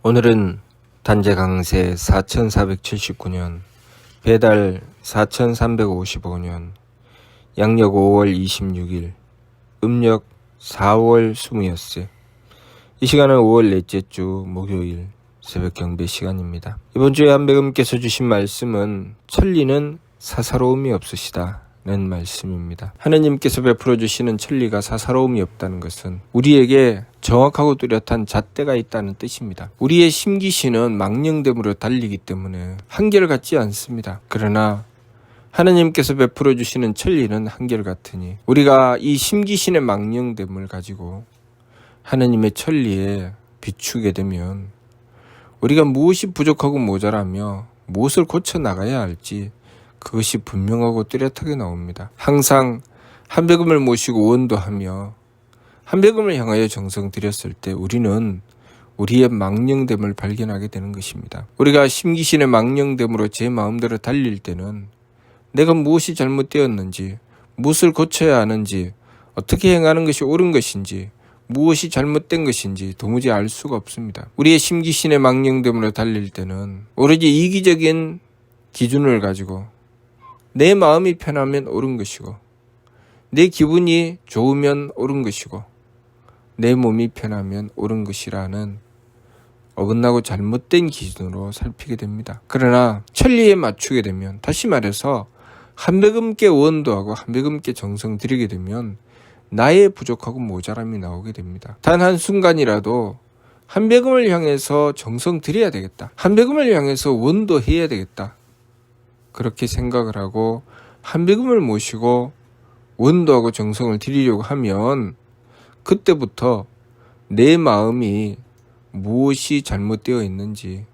오늘은 단재 강세 4479년, 배달 4355년, 양력 5월 26일, 음력 4월 20엿새. 이 시간은 5월 넷째 주 목요일 새벽 경배 시간입니다. 이번 주에 한배금께서 주신 말씀은 천리는 사사로움이 없으시다 는 말씀입니다. 하느님께서 베풀어 주시는 천리가 사사로움이 없다는 것은 우리에게 정확하고 뚜렷한 잣대가 있다는 뜻입니다. 우리의 심기신은 망령됨으로 달리기 때문에 한결같지 않습니다. 그러나 하느님께서 베풀어 주시는 천리는 한결같으니 우리가 이 심기신의 망령됨을 가지고 하느님의 천리에 비추게 되면 우리가 무엇이 부족하고 모자라며 무엇을 고쳐 나가야 할지 그것이 분명하고 뚜렷하게 나옵니다. 항상 한배금을 모시고 원도하며 한배금을 향하여 정성 들였을 때 우리는 우리의 망령됨을 발견하게 되는 것입니다. 우리가 심기신의 망령됨으로 제 마음대로 달릴 때는 내가 무엇이 잘못되었는지, 무엇을 고쳐야 하는지, 어떻게 행하는 것이 옳은 것인지, 무엇이 잘못된 것인지 도무지 알 수가 없습니다. 우리의 심기신의 망령됨으로 달릴 때는 오로지 이기적인 기준을 가지고 내 마음이 편하면 옳은 것이고, 내 기분이 좋으면 옳은 것이고, 내 몸이 편하면 옳은 것이라는 어긋나고 잘못된 기준으로 살피게 됩니다. 그러나 천리에 맞추게 되면, 다시 말해서 한배금께 원도하고 한배금께 정성 들이게 되면 나의 부족하고 모자람이 나오게 됩니다. 단 한순간이라도 한배금을 향해서 정성 들여야 되겠다, 한배금을 향해서 원도해야 되겠다, 그렇게 생각을 하고 한배금을 모시고 원도하고 정성을 드리려고 하면 그때부터 내 마음이 무엇이 잘못되어 있는지,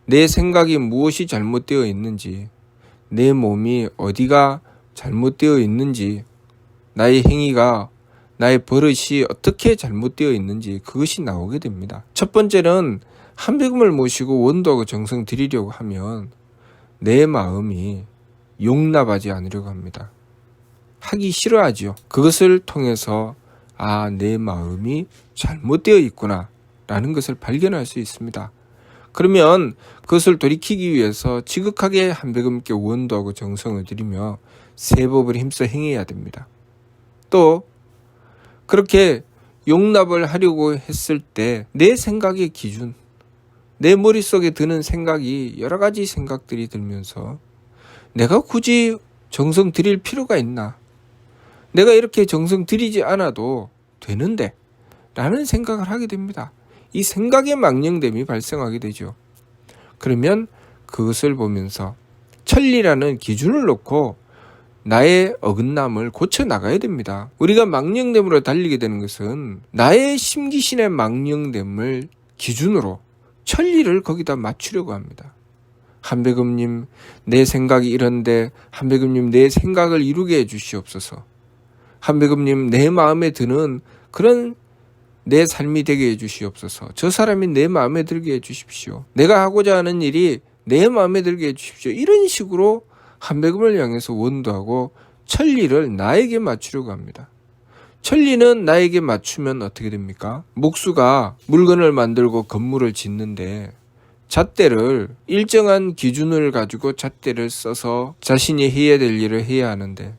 내 생각이 무엇이 잘못되어 있는지, 내 몸이 어디가 잘못되어 있는지, 나의 행위가, 나의 버릇이 어떻게 잘못되어 있는지 그것이 나오게 됩니다. 첫 번째는 한배금을 모시고 원도하고 정성 드리려고 하면 내 마음이 용납하지 않으려고 합니다. 하기 싫어하죠. 그것을 통해서 내 마음이 잘못되어 있구나 라는 것을 발견할 수 있습니다. 그러면 그것을 돌이키기 위해서 지극하게 한배금께 원도하고 정성을 들이며 세법을 힘써 행해야 됩니다. 또 그렇게 용납을 하려고 했을 때 내 생각의 기준, 내 머릿속에 드는 생각이 여러 가지 생각들이 들면서 내가 굳이 정성 들일 필요가 있나? 내가 이렇게 정성 들이지 않아도 되는데 라는 생각을 하게 됩니다. 이 생각의 망령됨이 발생하게 되죠. 그러면 그것을 보면서 천리라는 기준을 놓고 나의 어긋남을 고쳐 나가야 됩니다. 우리가 망령됨으로 달리게 되는 것은 나의 심기신의 망령됨을 기준으로 천리를 거기다 맞추려고 합니다. 한배금님, 내 생각이 이런데 한배금님 내 생각을 이루게 해주시옵소서. 한배금님, 내 마음에 드는 그런 내 삶이 되게 해주시옵소서. 저 사람이 내 마음에 들게 해주십시오. 내가 하고자 하는 일이 내 마음에 들게 해주십시오. 이런 식으로 한배금을 향해서 원도하고 천리를 나에게 맞추려고 합니다. 천리는 나에게 맞추면 어떻게 됩니까? 목수가 물건을 만들고 건물을 짓는데 잣대를 일정한 기준을 가지고 잣대를 써서 자신이 해야 될 일을 해야 하는데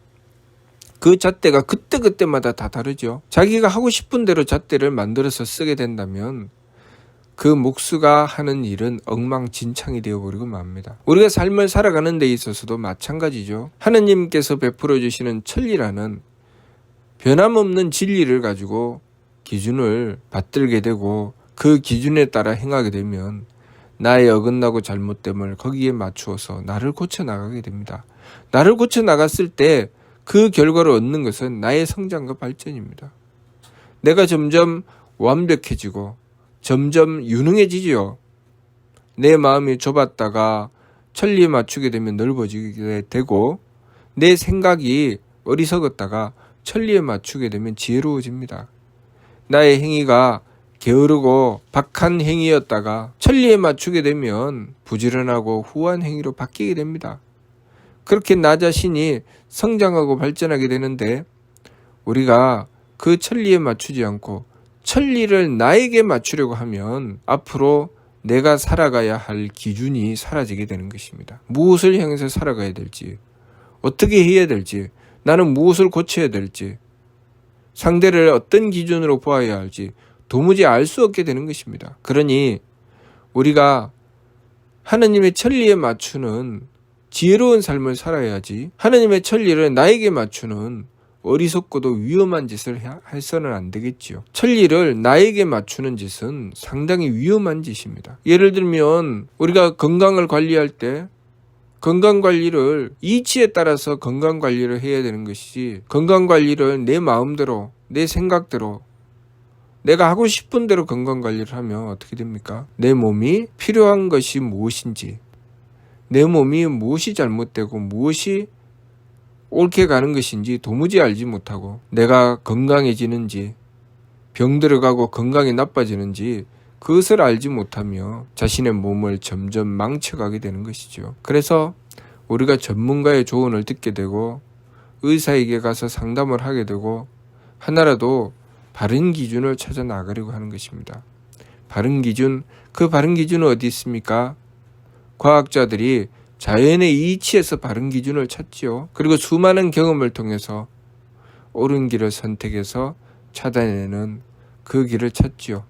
그 잣대가 그때그때마다 다 다르죠. 자기가 하고 싶은 대로 잣대를 만들어서 쓰게 된다면 그 목수가 하는 일은 엉망진창이 되어버리고 맙니다. 우리가 삶을 살아가는 데 있어서도 마찬가지죠. 하느님께서 베풀어 주시는 천리라는 변함없는 진리를 가지고 기준을 받들게 되고 그 기준에 따라 행하게 되면 나의 어긋나고 잘못됨을 거기에 맞추어서 나를 고쳐 나가게 됩니다. 나를 고쳐 나갔을 때 그 결과를 얻는 것은 나의 성장과 발전입니다. 내가 점점 완벽해지고 점점 유능해지지요. 내 마음이 좁았다가 천리에 맞추게 되면 넓어지게 되고 내 생각이 어리석었다가 천리에 맞추게 되면 지혜로워집니다. 나의 행위가 게으르고 박한 행위였다가 천리에 맞추게 되면 부지런하고 후한 행위로 바뀌게 됩니다. 그렇게 나 자신이 성장하고 발전하게 되는데 우리가 그 천리에 맞추지 않고 천리를 나에게 맞추려고 하면 앞으로 내가 살아가야 할 기준이 사라지게 되는 것입니다. 무엇을 향해서 살아가야 될지, 어떻게 해야 될지, 나는 무엇을 고쳐야 될지, 상대를 어떤 기준으로 보아야 할지 도무지 알 수 없게 되는 것입니다. 그러니 우리가 하나님의 천리에 맞추는 지혜로운 삶을 살아야지, 하나님의 천리를 나에게 맞추는 어리석고도 위험한 짓을 해서는 안 되겠지요. 천리를 나에게 맞추는 짓은 상당히 위험한 짓입니다. 예를 들면 우리가 건강을 관리할 때 건강관리를 이치에 따라서 건강관리를 해야 되는 것이지, 건강관리를 내 마음대로 내 생각대로 내가 하고 싶은 대로 건강관리를 하면 어떻게 됩니까? 내 몸이 필요한 것이 무엇인지, 내 몸이 무엇이 잘못되고 무엇이 옳게 가는 것인지 도무지 알지 못하고, 내가 건강해지는지 병들어가고 건강이 나빠지는지 그것을 알지 못하며 자신의 몸을 점점 망쳐가게 되는 것이죠. 그래서 우리가 전문가의 조언을 듣게 되고 의사에게 가서 상담을 하게 되고 하나라도 바른 기준을 찾아 나가려고 하는 것입니다. 바른 기준, 그 바른 기준은 어디 있습니까? 과학자들이 자연의 이치에서 바른 기준을 찾지요. 그리고 수많은 경험을 통해서 옳은 길을 선택해서 찾아내는 그 길을 찾지요.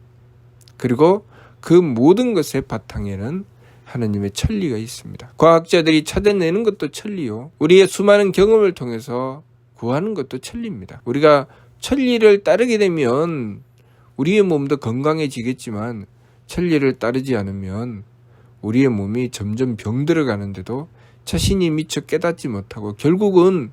그리고 그 모든 것의 바탕에는 하나님의 천리가 있습니다. 과학자들이 찾아내는 것도 천리요, 우리의 수많은 경험을 통해서 구하는 것도 천리입니다. 우리가 천리를 따르게 되면 우리의 몸도 건강해지겠지만, 천리를 따르지 않으면 우리의 몸이 점점 병들어 가는데도 자신이 미처 깨닫지 못하고 결국은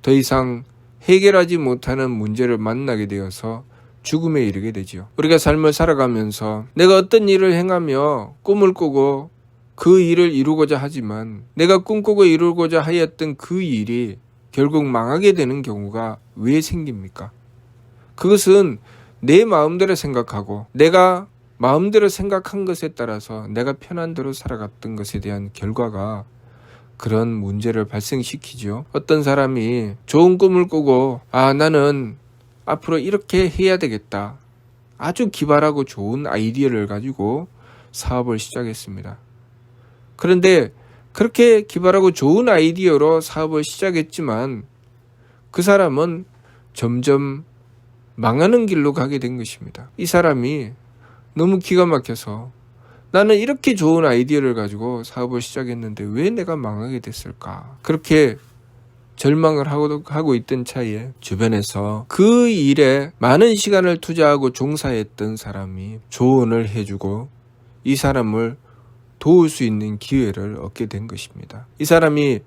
더 이상 해결하지 못하는 문제를 만나게 되어서 죽음에 이르게 되지요. 우리가 삶을 살아가면서 내가 어떤 일을 행하며 꿈을 꾸고 그 일을 이루고자 하지만, 내가 꿈꾸고 이루고자 하였던 그 일이 결국 망하게 되는 경우가 왜 생깁니까? 그것은 내 마음대로 생각하고 내가 마음대로 생각한 것에 따라서 내가 편한 대로 살아갔던 것에 대한 결과가 그런 문제를 발생시키죠. 어떤 사람이 좋은 꿈을 꾸고 나는 앞으로 이렇게 해야 되겠다, 아주 기발하고 좋은 아이디어를 가지고 사업을 시작했습니다. 그런데 그렇게 기발하고 좋은 아이디어로 사업을 시작했지만 그 사람은 점점 망하는 길로 가게 된 것입니다. 이 사람이 너무 기가 막혀서 나는 이렇게 좋은 아이디어를 가지고 사업을 시작했는데 왜 내가 망하게 됐을까? 그렇게 절망을 하고 있던 차에 주변에서 그 일에 많은 시간을 투자하고 종사했던 사람이 조언을 해주고 이 사람을 도울 수 있는 기회를 얻게 된 것입니다. 이 사람이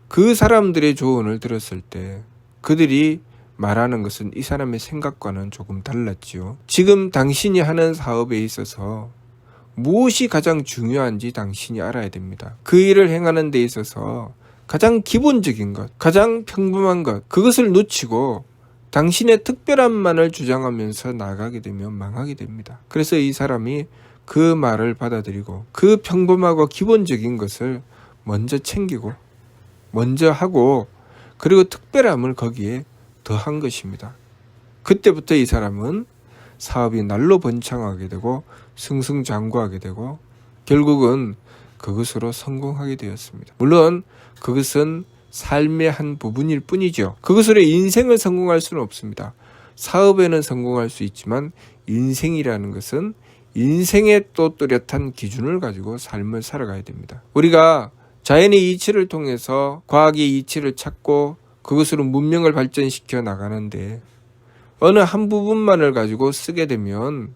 그 사람들의 조언을 들었을 때 그들이 말하는 것은 이 사람의 생각과는 조금 달랐지요. 지금 당신이 하는 사업에 있어서 무엇이 가장 중요한지 당신이 알아야 됩니다. 그 일을 행하는 데 있어서 가장 기본적인 것, 가장 평범한 것, 그것을 놓치고 당신의 특별함만을 주장하면서 나가게 되면 망하게 됩니다. 그래서 이 사람이 그 말을 받아들이고 그 평범하고 기본적인 것을 먼저 챙기고 먼저 하고 그리고 특별함을 거기에 더한 것입니다. 그때부터 이 사람은 사업이 날로 번창하게 되고 승승장구하게 되고 결국은 그것으로 성공하게 되었습니다. 물론 그것은 삶의 한 부분일 뿐이죠. 그것으로 인생을 성공할 수는 없습니다. 사업에는 성공할 수 있지만 인생이라는 것은 인생의 또 뚜렷한 기준을 가지고 삶을 살아가야 됩니다. 우리가 자연의 이치를 통해서 과학의 이치를 찾고 그것으로 문명을 발전시켜 나가는데 어느 한 부분만을 가지고 쓰게 되면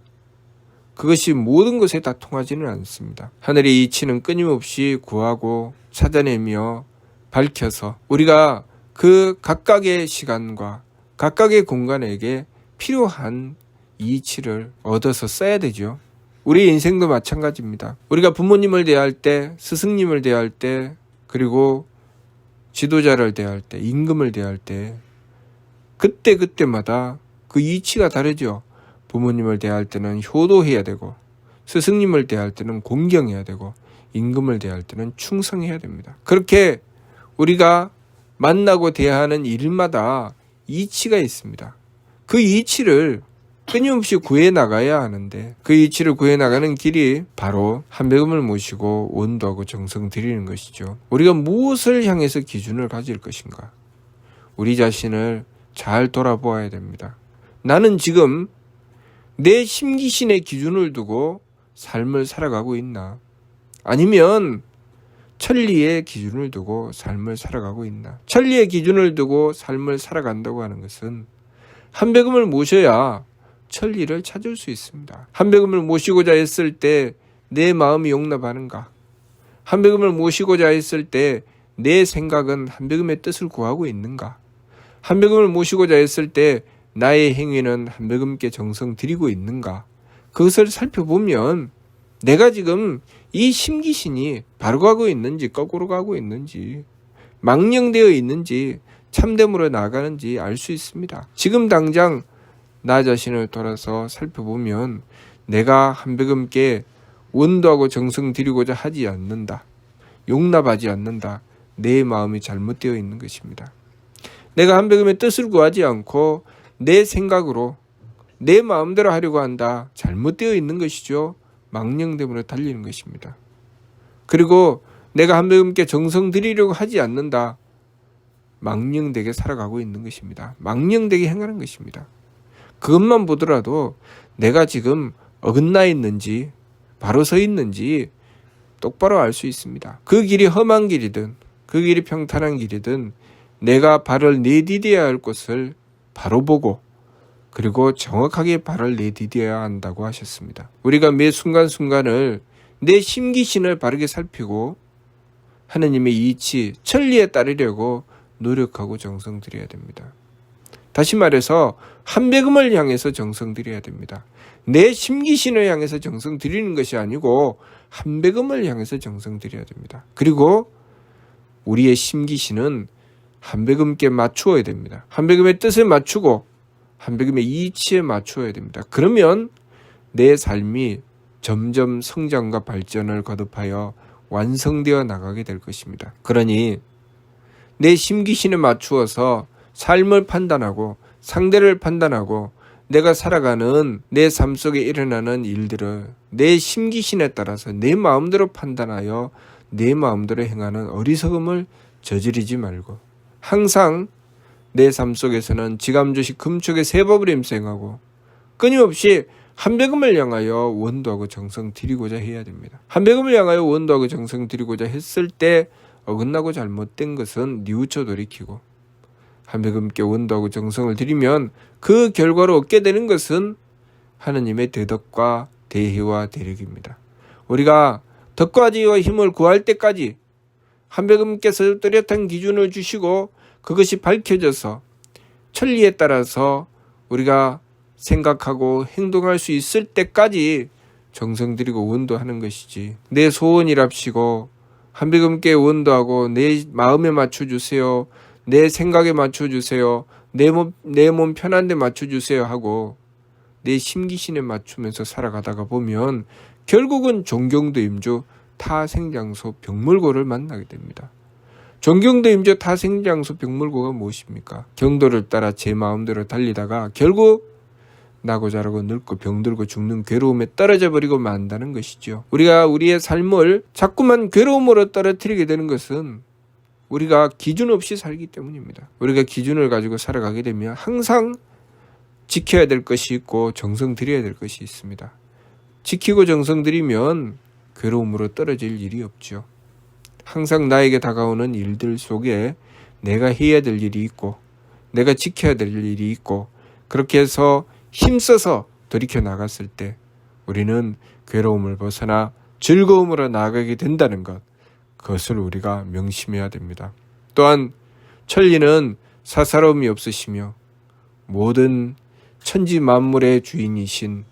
그것이 모든 것에 다 통하지는 않습니다. 하늘의 이치는 끊임없이 구하고 찾아내며 밝혀서 우리가 그 각각의 시간과 각각의 공간에게 필요한 이치를 얻어서 써야 되죠. 우리 인생도 마찬가지입니다. 우리가 부모님을 대할 때, 스승님을 대할 때, 그리고 지도자를 대할 때, 임금을 대할 때 그때마다 그 이치가 다르죠. 부모님을 대할 때는 효도해야 되고 스승님을 대할 때는 공경해야 되고 임금을 대할 때는 충성해야 됩니다. 그렇게 우리가 만나고 대하는 일마다 이치가 있습니다. 그 이치를 끊임없이 구해 나가야 하는데 그 이치를 구해 나가는 길이 바로 한백음을 모시고 원도하고 정성 드리는 것이죠. 우리가 무엇을 향해서 기준을 가질 것인가? 우리 자신을 잘 돌아보아야 됩니다. 나는 지금 내 심기신의 기준을 두고 삶을 살아가고 있나? 아니면 천리의 기준을 두고 삶을 살아가고 있나? 천리의 기준을 두고 삶을 살아간다고 하는 것은 한백음을 모셔야 천리를 찾을 수 있습니다. 한백음을 모시고자 했을 때 내 마음이 용납하는가? 한백음을 모시고자 했을 때 내 생각은 한백음의 뜻을 구하고 있는가? 한백음을 모시고자 했을 때 나의 행위는 한백음께 정성 들이고 있는가? 그것을 살펴보면 내가 지금 이 심기신이 바로 가고 있는지 거꾸로 가고 있는지 망령되어 있는지 참됨으로 나아가는지 알 수 있습니다. 지금 당장 나 자신을 돌아서 살펴보면 내가 한백음께 원도하고 정성 들이고자 하지 않는다. 용납하지 않는다. 내 마음이 잘못되어 있는 것입니다. 내가 한백음의 뜻을 구하지 않고 내 생각으로 내 마음대로 하려고 한다. 잘못되어 있는 것이죠. 망령됨으로 달리는 것입니다. 그리고 내가 한백음께 정성 들이려고 하지 않는다. 망령되게 살아가고 있는 것입니다. 망령되게 행하는 것입니다. 그것만 보더라도 내가 지금 어긋나 있는지 바로 서 있는지 똑바로 알 수 있습니다. 그 길이 험한 길이든 그 길이 평탄한 길이든 내가 발을 내디뎌야 할 곳을 바로 보고 그리고 정확하게 발을 내디뎌야 한다고 하셨습니다. 우리가 매 순간순간을 내 심기신을 바르게 살피고 하느님의 이치, 천리에 따르려고 노력하고 정성 들여야 됩니다. 다시 말해서 한백음을 향해서 정성 들여야 됩니다. 내 심기신을 향해서 정성 들이는 것이 아니고 한백음을 향해서 정성 들여야 됩니다. 그리고 우리의 심기신은 한백음께 맞추어야 됩니다. 한백음의 뜻을 맞추고 한백음의 이치에 맞추어야 됩니다. 그러면 내 삶이 점점 성장과 발전을 거듭하여 완성되어 나가게 될 것입니다. 그러니 내 심기신에 맞추어서 삶을 판단하고 상대를 판단하고 내가 살아가는 내 삶 속에 일어나는 일들을 내 심기신에 따라서 내 마음대로 판단하여 내 마음대로 행하는 어리석음을 저지르지 말고 항상 내 삶 속에서는 지감조식 금촉의 세법을 임생하고 끊임없이 한백음을 향하여 원도하고 정성 들이고자 해야 됩니다. 한백음을 향하여 원도하고 정성 들이고자 했을 때 어긋나고 잘못된 것은 뉘우쳐 돌이키고 한백음께 원도하고 정성을 들이면 그 결과로 얻게 되는 것은 하느님의 대덕과 대희와 대력입니다. 우리가 덕과 지혜와 힘을 구할 때까지 한백음께서 뚜렷한 기준을 주시고 그것이 밝혀져서 천리에 따라서 우리가 생각하고 행동할 수 있을 때까지 정성 들이고 원도하는 것이지 내 소원이랍시고 한백음께 원도하고 내 마음에 맞춰주세요. 내 생각에 맞춰주세요. 내 몸 편한 데 맞춰주세요 하고 내 심기신에 맞추면서 살아가다가 보면 결국은 존경도 임주 타생장소 병물고를 만나게 됩니다. 존경도 임주 타생장소 병물고가 무엇입니까? 경도를 따라 제 마음대로 달리다가 결국 나고 자라고 늙고 병들고 죽는 괴로움에 떨어져 버리고 만다는 것이죠. 우리가 우리의 삶을 자꾸만 괴로움으로 떨어뜨리게 되는 것은 우리가 기준 없이 살기 때문입니다. 우리가 기준을 가지고 살아가게 되면 항상 지켜야 될 것이 있고 정성 들여야 될 것이 있습니다. 지키고 정성 들이면 괴로움으로 떨어질 일이 없죠. 항상 나에게 다가오는 일들 속에 내가 해야 될 일이 있고 내가 지켜야 될 일이 있고 그렇게 해서 힘써서 돌이켜 나갔을 때 우리는 괴로움을 벗어나 즐거움으로 나아가게 된다는 것, 그것을 우리가 명심해야 됩니다. 또한 천리는 사사로움이 없으시며 모든 천지 만물의 주인이신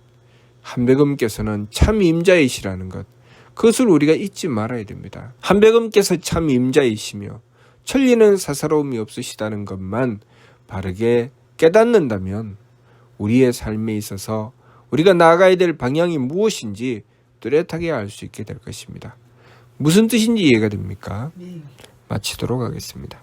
한백음께서는 참 임자이시라는 것, 그것을 우리가 잊지 말아야 됩니다. 한백음께서 참 임자이시며 천리는 사사로움이 없으시다는 것만 바르게 깨닫는다면 우리의 삶에 있어서 우리가 나아가야 될 방향이 무엇인지 뚜렷하게 알 수 있게 될 것입니다. 무슨 뜻인지 이해가 됩니까? 마치도록 하겠습니다.